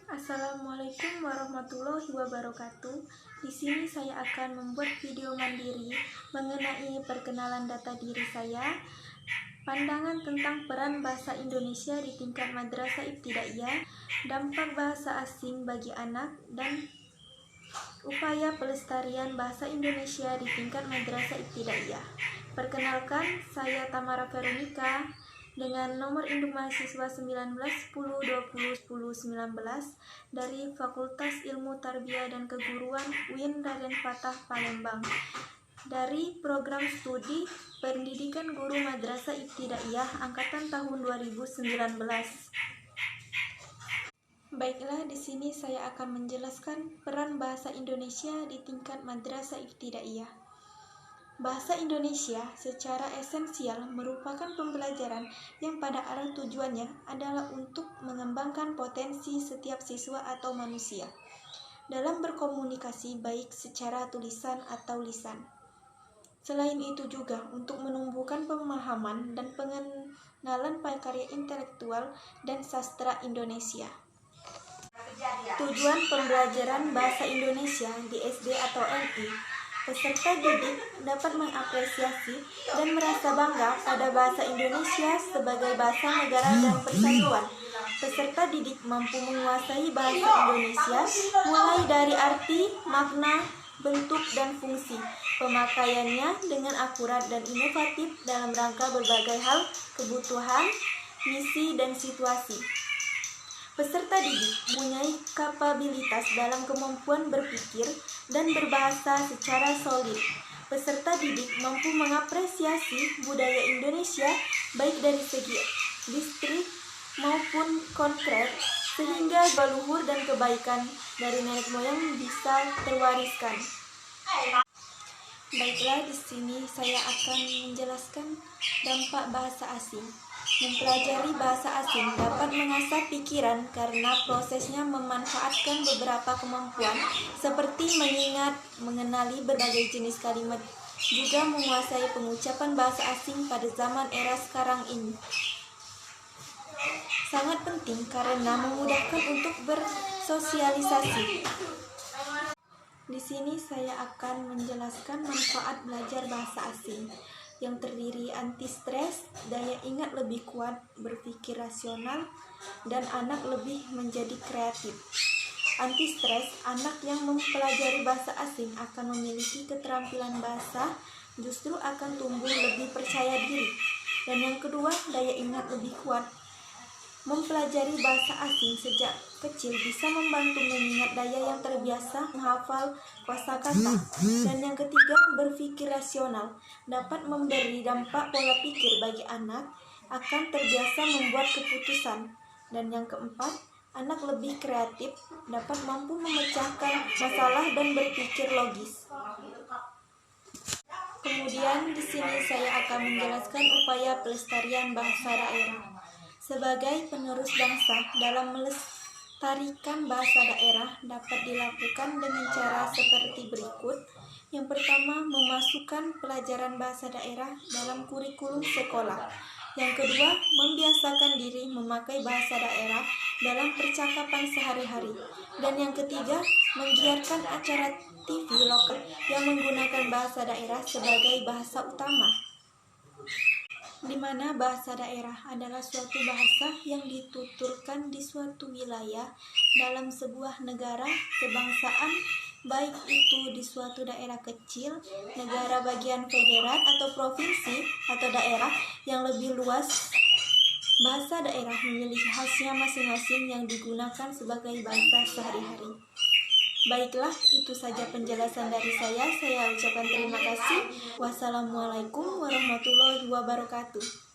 Assalamualaikum warahmatullahi wabarakatuh. Di sini saya akan membuat video mandiri mengenai perkenalan data diri saya, pandangan tentang peran bahasa Indonesia di tingkat madrasah ibtidaiyah, dampak bahasa asing bagi anak, dan upaya pelestarian bahasa Indonesia di tingkat madrasah ibtidaiyah. Perkenalkan, saya Tamara Veronica dengan nomor induk mahasiswa 19 10 20 10 19 dari Fakultas Ilmu Tarbiyah dan Keguruan UIN Raden Fatah Palembang, dari program studi Pendidikan Guru Madrasah Ibtidaiyah angkatan tahun 2019. Baiklah, di sini saya akan menjelaskan peran bahasa Indonesia di tingkat madrasah ibtidaiyah. Bahasa Indonesia secara esensial merupakan pembelajaran yang pada arah tujuannya adalah untuk mengembangkan potensi setiap siswa atau manusia dalam berkomunikasi baik secara tulisan atau lisan. Selain itu juga untuk menumbuhkan pemahaman dan pengenalan karya intelektual dan sastra Indonesia. Tujuan pembelajaran bahasa Indonesia di SD atau MI, peserta didik dapat mengapresiasi dan merasa bangga pada bahasa Indonesia sebagai bahasa negara dan persatuan. Peserta didik mampu menguasai bahasa Indonesia mulai dari arti, makna, bentuk, dan fungsi pemakaiannya dengan akurat dan inovatif dalam rangka berbagai hal, kebutuhan, misi, dan situasi. Peserta didik mempunyai kapabilitas dalam kemampuan berpikir dan berbahasa secara solid. Peserta didik mampu mengapresiasi budaya Indonesia baik dari segi distrik maupun konkret, sehingga leluhur dan kebaikan dari nenek moyang bisa terwariskan. Baiklah, di sini saya akan menjelaskan dampak bahasa asing. Mempelajari bahasa asing dapat mengasah pikiran karena prosesnya memanfaatkan beberapa kemampuan seperti mengingat, mengenali berbagai jenis kalimat, juga menguasai pengucapan bahasa asing pada zaman era sekarang ini. Sangat penting karena memudahkan untuk bersosialisasi. Di sini saya akan menjelaskan manfaat belajar bahasa asing, yang terdiri anti-stres, daya ingat lebih kuat, berpikir rasional, dan anak lebih menjadi kreatif. Anti-stres, anak yang mempelajari bahasa asing akan memiliki keterampilan bahasa, justru akan tumbuh lebih percaya diri. Dan yang kedua, daya ingat lebih kuat. Mempelajari bahasa asing sejak kecil bisa membantu mengingat daya yang terbiasa menghafal kosakata. Dan yang ketiga, berpikir rasional dapat memberi dampak pola pikir bagi anak, akan terbiasa membuat keputusan. Dan yang keempat, anak lebih kreatif, dapat mampu memecahkan masalah dan berpikir logis. Kemudian di sini saya akan menjelaskan upaya pelestarian bahasa daerah. Sebagai penerus bangsa, dalam melestarikan bahasa daerah dapat dilakukan dengan cara seperti berikut. Yang pertama, memasukkan pelajaran bahasa daerah dalam kurikulum sekolah. Yang kedua, membiasakan diri memakai bahasa daerah dalam percakapan sehari-hari. Dan yang ketiga, menggiatkan acara TV lokal yang menggunakan bahasa daerah sebagai bahasa utama, di mana bahasa daerah adalah suatu bahasa yang dituturkan di suatu wilayah dalam sebuah negara kebangsaan, baik itu di suatu daerah kecil, negara bagian federal atau provinsi atau daerah yang lebih luas. Bahasa daerah memiliki khasnya masing-masing yang digunakan sebagai bahasa sehari-hari. Baiklah, itu saja penjelasan dari saya. Saya ucapkan terima kasih. Wassalamualaikum warahmatullahi wabarakatuh.